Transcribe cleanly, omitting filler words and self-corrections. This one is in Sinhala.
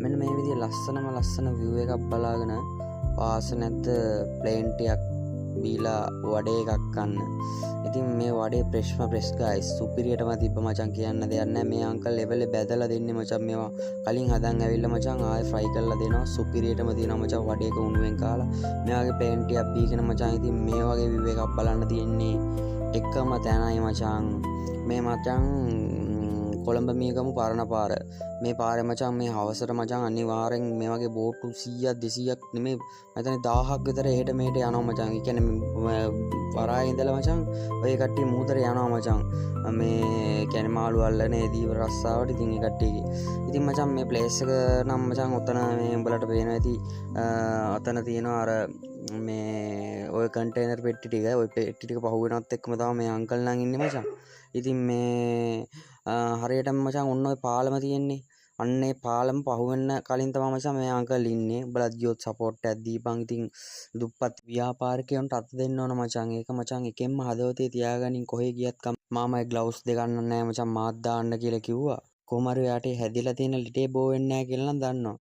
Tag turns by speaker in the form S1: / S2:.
S1: මෙන්න මේ විදිහේ ලස්සන view එකක් බලාගෙන පාස නැද්ද ප්ලේන් ටිකක් බීලා වඩේ එකක් ගන්න. ඉතින් මේ වඩේ ප්‍රෙස් ගයිස් සුපිරියටම තිබ්බ මචං කියන්න දෙයක් නැහැ. මේ අංකල් ලෙවල් එක බැදලා දෙන්නේ මචං. මේවා කලින් හදන් ඇවිල්ලා මචං ආයෙ ෆ්‍රයි කරලා දෙනවා. සුපිරියටම තියෙනවා මචං වඩේක උණුවෙන් කාලා. මේ වගේ ප්ලේන් ටිකක් බීගෙන මචං ඉතින් මේ වගේ view එකක් බලන්න තියෙන්නේ එකම තැනයි මචං. මේ මචං කොළඹ මීගමු පරණ පාර. මේ පාරේ මචං මේ හවසට මචං අනිවාර්යෙන් මේ වගේ බෝට්ටු 100ක් 200ක් නෙමෙයි මචං 1000ක් විතර එහෙට මෙහෙට යනවා මචං. ඒ කියන්නේ වරායේ ඉඳලා මචං ඔය කට්ටිය මුහුදට යනවා මචං. මේ කියන්නේ මාළු අල්ලන්නේ දීවර රස්සාවට. ඉතින් ඒ කට්ටියගේ ඉතින් මචං මේ ප්ලේස් එක නම් මචං ඔතන මේ උඹලට පේනවා ඇති. අතන තියෙනවා අර මේ ඔය කන්ටේනර් පෙට්ටි ටික. ඔය පෙට්ටි ටික පහු වෙනවත් එක්කම තමයි මේ අංකල් නම් ඉන්නේ මචං. ඉතින් මේ හරියටම මචං ඔන්න ඔය පාලම තියෙන්නේ. අන්න ඒ පාලම පහුවෙන්න කලින් තමයි මචං මේ අංකල් ඉන්නේ. උඹලත් ගියොත් සපෝට් එකක් දීපන්. ඉතින් දුප්පත් ව්‍යාපාරිකයන්ට අත දෙන්න ඕන මචං. ඒක මචං එකෙන්ම හදවතේ තියාගනින් කොහෙ ගියත් මාමයි ග්ලව්ස් දෙක ගන්න නැහැ මචං. මාත් දාන්න කියලා කිව්වා. කොහමද යාට හැදිලා තියෙන ලිටේ බෝ වෙන්නේ නැහැ කියලා නම් දන්නවා.